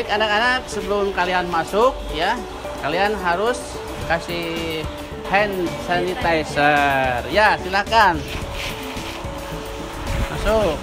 Baik anak-anak, sebelum kalian masuk ya, kalian harus kasih hand sanitizer. Ya, silakan. Masuk.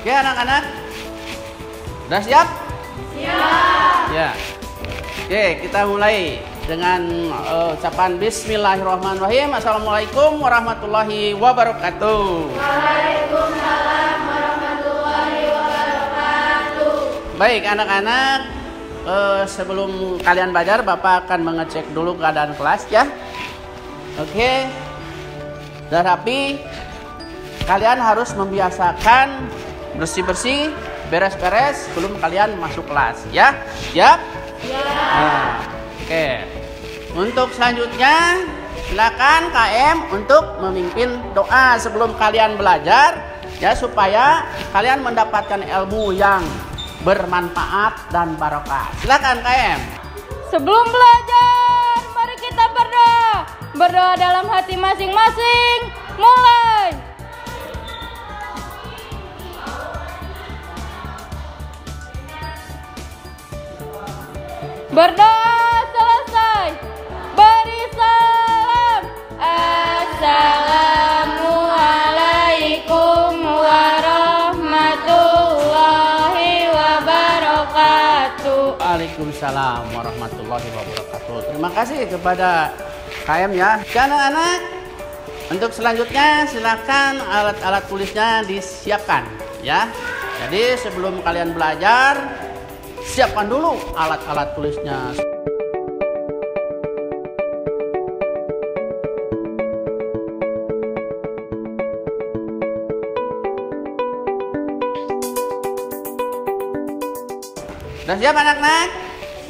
Oke anak-anak, udah siap? Siap. Ya. Oke, kita mulai dengan ucapan Bismillahirrahmanirrahim. Assalamualaikum warahmatullahi wabarakatuh. Waalaikumsalam warahmatullahi wabarakatuh. Baik anak-anak, sebelum kalian belajar, Bapak akan mengecek dulu keadaan kelas ya. Oke. Sudah rapi. Kalian harus membiasakan bersih-bersih, beres-beres sebelum kalian masuk kelas ya. Siap? Ya. Nah, oke. Untuk selanjutnya silakan KM untuk memimpin doa sebelum kalian belajar ya, supaya kalian mendapatkan ilmu yang bermanfaat dan barokah. Silakan KM. Sebelum belajar, mari kita berdoa. Berdoa dalam hati masing-masing. Mulai. Berdoa selesai, beri salam. Assalamualaikum warahmatullahi wabarakatuh. Waalaikumsalam warahmatullahi wabarakatuh. Terima kasih kepada KM ya. Anak-anak, untuk selanjutnya silakan alat-alat tulisnya disiapkan ya. Jadi sebelum kalian belajar, siapkan dulu alat-alat tulisnya. Sudah siap anak-anak?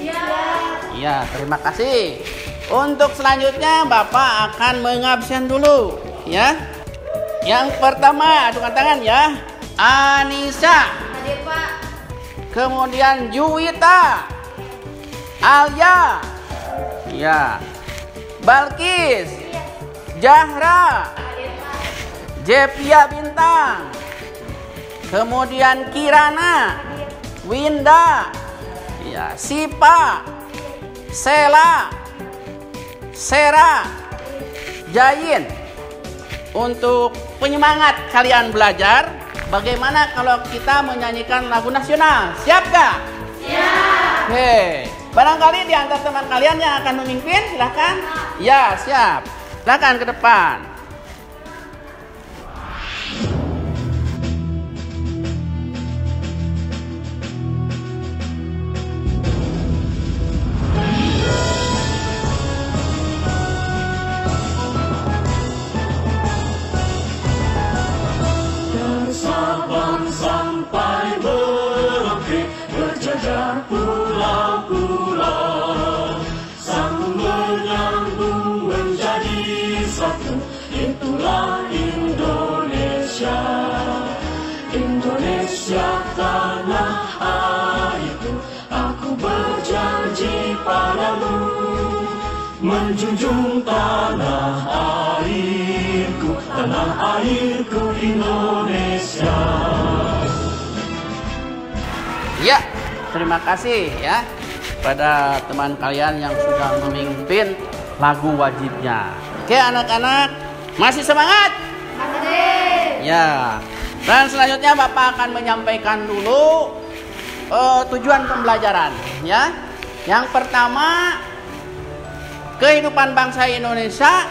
Siap. Iya, terima kasih. Untuk selanjutnya Bapak akan mengabsen dulu ya. Yang pertama, ajukan tangan ya. Anissa. Hadir Pak. Kemudian Juwita, Alia, ya, Balkis, Jahra, Jepia Bintang, kemudian Kirana, Winda, ya, Sipa, Sela, Sera, Jain. Untuk penyemangat kalian belajar, bagaimana kalau kita menyanyikan lagu nasional? Siap gak? Siap. Oke. Barangkali di antara teman kalian yang akan memimpin, silahkan. Ya, siap. Silahkan ke depan. Sampai Merauke berjajar pulau-pulau, sambung menyambung menjadi satu. Itulah Indonesia, Indonesia tanah airku. Aku berjanji padamu, menjunjung tanah airku, tanah airku Indonesia. Ya, terima kasih ya pada teman kalian yang sudah memimpin lagu wajibnya. Oke anak-anak, masih semangat? Masih. Ya. Dan selanjutnya Bapak akan menyampaikan dulu tujuan pembelajaran ya. Yang pertama, kehidupan bangsa Indonesia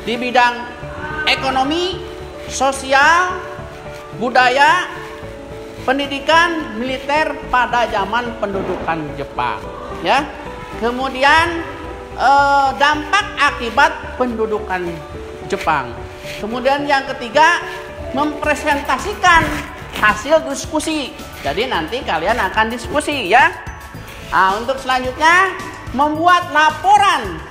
di bidang ekonomi, sosial, budaya, pendidikan, militer pada zaman pendudukan Jepang ya. Kemudian dampak akibat pendudukan Jepang. Kemudian yang ketiga, mempresentasikan hasil diskusi. Jadi nanti kalian akan diskusi ya. Nah, untuk selanjutnya membuat laporan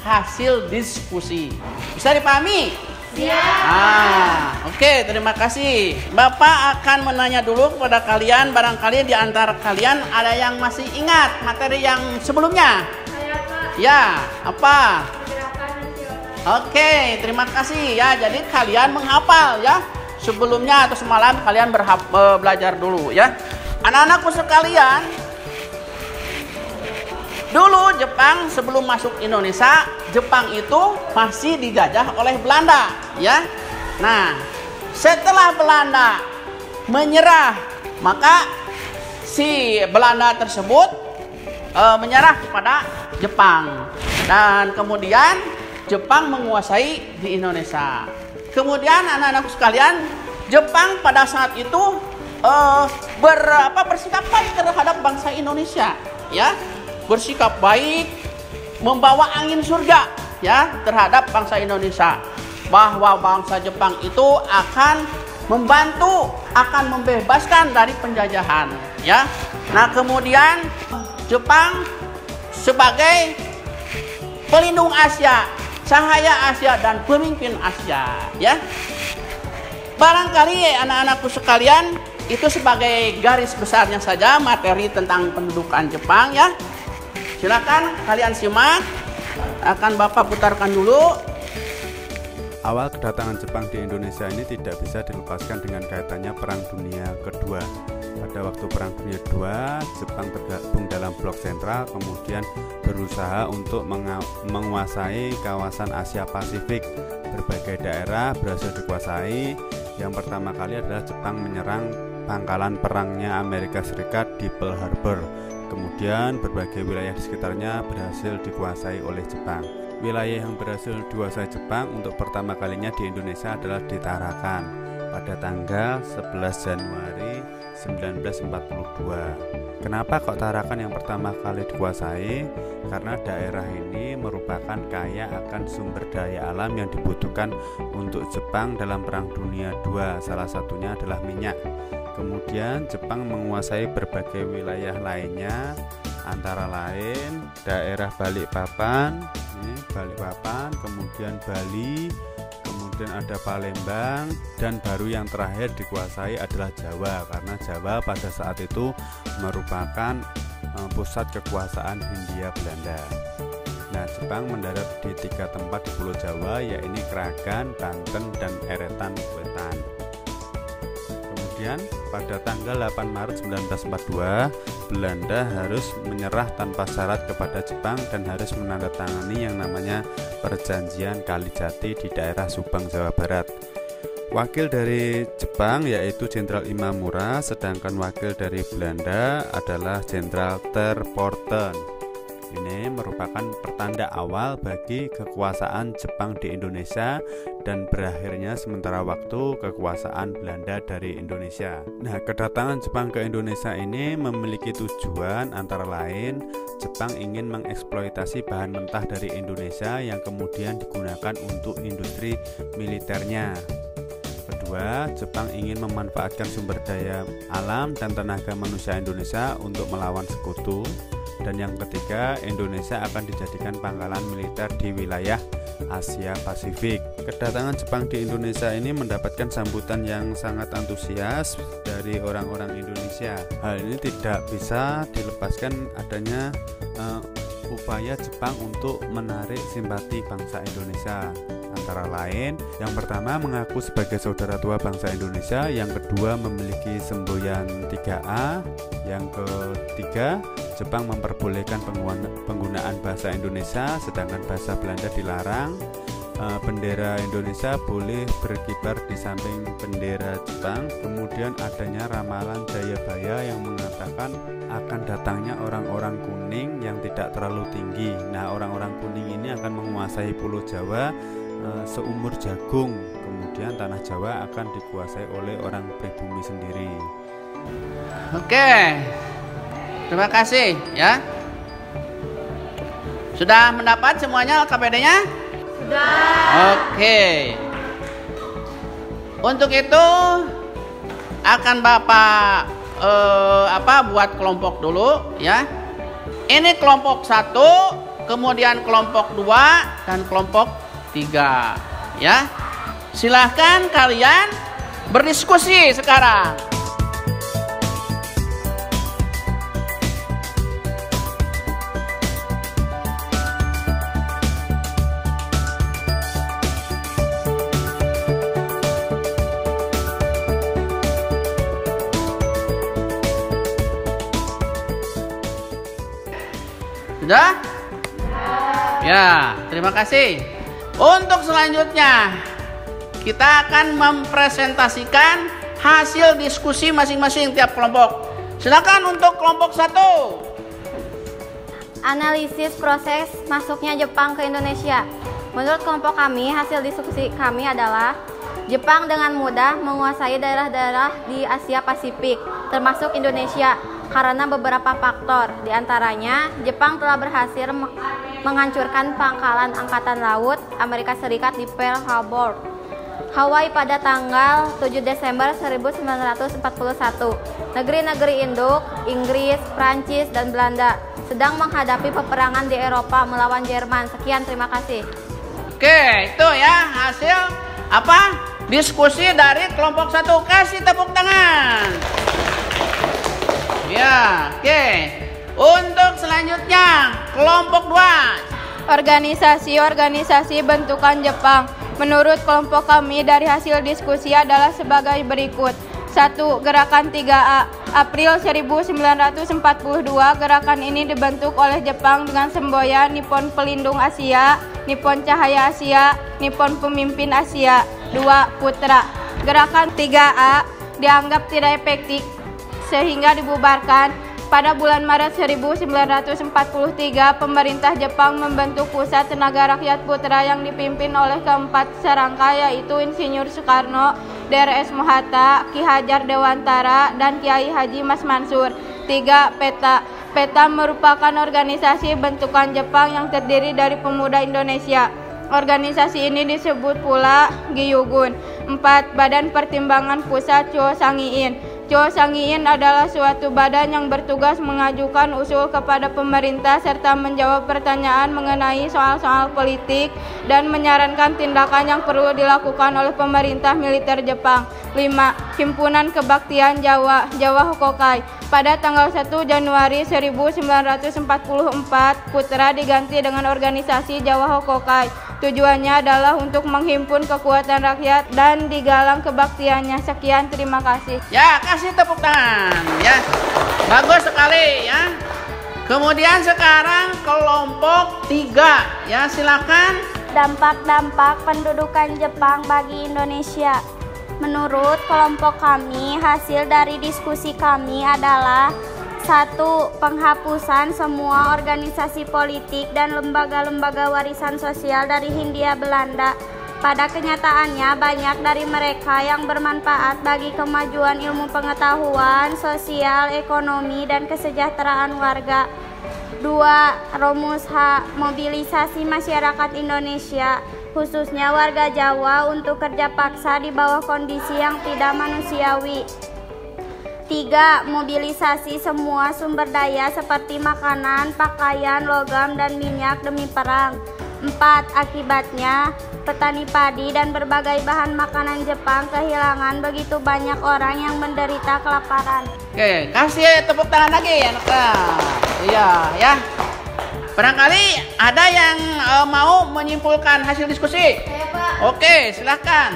hasil diskusi. Bisa dipahami? Siap. Oke, terima kasih. Bapak akan menanya dulu kepada kalian, barangkali di antara kalian ada yang masih ingat materi yang sebelumnya. Saya Pak. Ya, apa? Gerakan nasional. Oke, terima kasih ya. Jadi kalian menghafal ya. Sebelumnya atau semalam kalian belajar dulu ya. Anak-anakku sekalian, dulu Jepang sebelum masuk Indonesia, Jepang itu masih dijajah oleh Belanda ya. Nah, setelah Belanda menyerah, maka si Belanda tersebut menyerah kepada Jepang. Dan kemudian Jepang menguasai di Indonesia. Kemudian anak-anakku sekalian, Jepang pada saat itu bersikap baik terhadap bangsa Indonesia ya. Bersikap baik, membawa angin surga ya terhadap bangsa Indonesia, bahwa bangsa Jepang itu akan membantu, akan membebaskan dari penjajahan ya. Nah, kemudian Jepang sebagai pelindung Asia, cahaya Asia dan pemimpin Asia ya. Barangkali anak-anakku sekalian, itu sebagai garis besarnya saja materi tentang pendudukan Jepang ya. Silakan kalian simak, akan Bapak putarkan dulu. Awal kedatangan Jepang di Indonesia ini tidak bisa dilepaskan dengan kaitannya Perang Dunia Kedua. Pada waktu Perang Dunia II, Jepang tergabung dalam blok sentral, kemudian berusaha untuk menguasai kawasan Asia Pasifik. Berbagai daerah berhasil dikuasai. Yang pertama kali adalah Jepang menyerang pangkalan perangnya Amerika Serikat di Pearl Harbor. Kemudian berbagai wilayah di sekitarnya berhasil dikuasai oleh Jepang. Wilayah yang berhasil dikuasai Jepang untuk pertama kalinya di Indonesia adalah di Tarakan pada tanggal 11 Januari 1942. Kenapa kok Tarakan yang pertama kali dikuasai? Karena daerah ini merupakan kaya akan sumber daya alam yang dibutuhkan untuk Jepang dalam Perang Dunia II. Salah satunya adalah minyak. Kemudian Jepang menguasai berbagai wilayah lainnya, antara lain daerah Balikpapan, kemudian Bali, kemudian ada Palembang, dan baru yang terakhir dikuasai adalah Jawa, karena Jawa pada saat itu merupakan pusat kekuasaan Hindia Belanda. Nah, Jepang mendarat di 3 tempat di Pulau Jawa, yaitu Kragan, Banten, dan Eretan Wetan. Kemudian pada tanggal 8 Maret 1942, Belanda harus menyerah tanpa syarat kepada Jepang dan harus menandatangani yang namanya Perjanjian Kalijati di daerah Subang, Jawa Barat. Wakil dari Jepang yaitu Jenderal Imamura, sedangkan wakil dari Belanda adalah Jenderal Terpoorten. Ini merupakan pertanda awal bagi kekuasaan Jepang di Indonesia dan berakhirnya sementara waktu kekuasaan Belanda dari Indonesia. Nah, kedatangan Jepang ke Indonesia ini memiliki tujuan antara lain Jepang ingin mengeksploitasi bahan mentah dari Indonesia yang kemudian digunakan untuk industri militernya. Kedua, Jepang ingin memanfaatkan sumber daya alam dan tenaga manusia Indonesia untuk melawan sekutu. Dan yang ketiga, Indonesia akan dijadikan pangkalan militer di wilayah Asia Pasifik. Kedatangan Jepang di Indonesia ini mendapatkan sambutan yang sangat antusias dari orang-orang Indonesia. Hal ini tidak bisa dilepaskan adanya upaya Jepang untuk menarik simpati bangsa Indonesia. Antara lain, yang pertama mengaku sebagai saudara tua bangsa Indonesia, yang kedua memiliki semboyan 3A, yang ketiga Jepang memperbolehkan penggunaan bahasa Indonesia sedangkan bahasa Belanda dilarang. Bendera Indonesia boleh berkibar di samping bendera Jepang. Kemudian adanya ramalan Jayabaya yang mengatakan akan datangnya orang-orang kuning yang tidak terlalu tinggi. Nah, orang-orang kuning ini akan menguasai Pulau Jawa seumur jagung. Kemudian tanah Jawa akan dikuasai oleh orang pribumi sendiri. Oke, terima kasih ya. Sudah mendapat semuanya KPD-nya? Sudah. Oke. Untuk itu akan Bapak buat kelompok dulu ya. Ini kelompok 1, kemudian kelompok 2 dan kelompok 3 ya. Silahkan kalian berdiskusi sekarang. Sudah? Ya, terima kasih. Untuk selanjutnya, kita akan mempresentasikan hasil diskusi masing-masing tiap kelompok. Silakan untuk kelompok 1. Analisis proses masuknya Jepang ke Indonesia. Menurut kelompok kami, hasil diskusi kami adalah Jepang dengan mudah menguasai daerah-daerah di Asia Pasifik, termasuk Indonesia, karena beberapa faktor. Di antaranya, Jepang telah berhasil menghancurkan pangkalan Angkatan Laut Amerika Serikat di Pearl Harbor, Hawaii pada tanggal 7 Desember 1941. Negeri-negeri induk, Inggris, Prancis, dan Belanda sedang menghadapi peperangan di Eropa melawan Jerman. Sekian, terima kasih. Oke, itu ya hasil diskusi dari kelompok 1. Kasih tepuk tangan. Ya, oke. Untuk selanjutnya kelompok 2. Organisasi bentukan Jepang. Menurut kelompok kami dari hasil diskusi adalah sebagai berikut. 1. Gerakan 3A. April 1942, gerakan ini dibentuk oleh Jepang dengan semboyan Nippon Pelindung Asia, Nippon Cahaya Asia, Nippon Pemimpin Asia. 2. Putra. Gerakan 3A dianggap tidak efektif sehingga dibubarkan. Pada bulan Maret 1943, pemerintah Jepang membentuk Pusat Tenaga Rakyat Putra yang dipimpin oleh keempat serangka, yaitu Insinyur Soekarno, Drs. Mohatta, Ki Hajar Dewantara, dan Kiai Haji Mas Mansur. 3. PETA. PETA merupakan organisasi bentukan Jepang yang terdiri dari pemuda Indonesia. Organisasi ini disebut pula Gyugun. 4. Badan Pertimbangan Pusat Chosangiin. Chosangiin adalah suatu badan yang bertugas mengajukan usul kepada pemerintah serta menjawab pertanyaan mengenai soal-soal politik dan menyarankan tindakan yang perlu dilakukan oleh pemerintah militer Jepang. 5. Himpunan Kebaktian Jawa, Jawa Hokokai. Pada tanggal 1 Januari 1944, Putra diganti dengan organisasi Jawa Hokokai. Tujuannya adalah untuk menghimpun kekuatan rakyat dan digalang kebaktiannya. Sekian, terima kasih. Ya, kasih tepuk tangan ya. Bagus sekali ya. Kemudian sekarang kelompok 3 ya, silakan. Dampak-dampak pendudukan Jepang bagi Indonesia. Menurut kelompok kami, hasil dari diskusi kami adalah 1. Penghapusan semua organisasi politik dan lembaga-lembaga warisan sosial dari Hindia Belanda. Pada kenyataannya, banyak dari mereka yang bermanfaat bagi kemajuan ilmu pengetahuan, sosial, ekonomi, dan kesejahteraan warga. 2. Rumus H. Mobilisasi masyarakat Indonesia, khususnya warga Jawa, untuk kerja paksa di bawah kondisi yang tidak manusiawi. 3. Mobilisasi semua sumber daya seperti makanan, pakaian, logam, dan minyak demi perang. 4. Akibatnya, petani padi dan berbagai bahan makanan Jepang kehilangan begitu banyak orang yang menderita kelaparan. Oke, kasih tepuk tangan lagi ya. Iya ya. Barangkali ada yang mau menyimpulkan hasil diskusi? Saya, Pak. Oke, silahkan.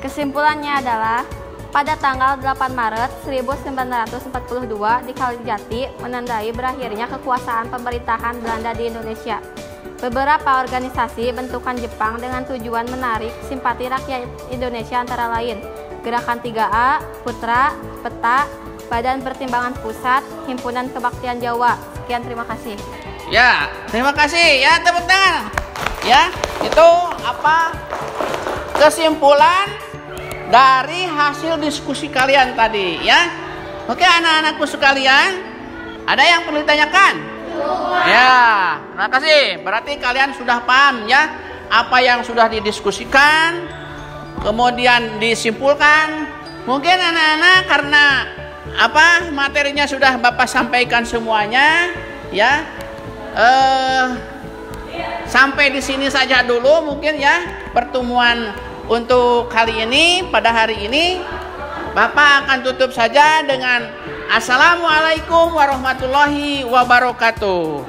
Kesimpulannya adalah pada tanggal 8 Maret 1942 di Kalijati menandai berakhirnya kekuasaan pemerintahan Belanda di Indonesia. Beberapa organisasi bentukan Jepang dengan tujuan menarik simpati rakyat Indonesia antara lain Gerakan 3A, Putra, PETA, Badan Pertimbangan Pusat, Himpunan Kebaktian Jawa. Sekian, terima kasih. Ya, terima kasih ya, tepuk tangan. Ya, itu kesimpulan dari hasil diskusi kalian tadi ya. Oke, anak-anakku sekalian, ada yang perlu ditanyakan? Ya, terima kasih. Berarti kalian sudah paham ya apa yang sudah didiskusikan. kemudian disimpulkan. Mungkin anak-anak karena materinya sudah Bapak sampaikan semuanya, ya. Sampai di sini saja dulu mungkin ya pertemuan untuk kali ini. Pada hari ini Bapak akan tutup saja dengan Assalamualaikum warahmatullahi wabarakatuh.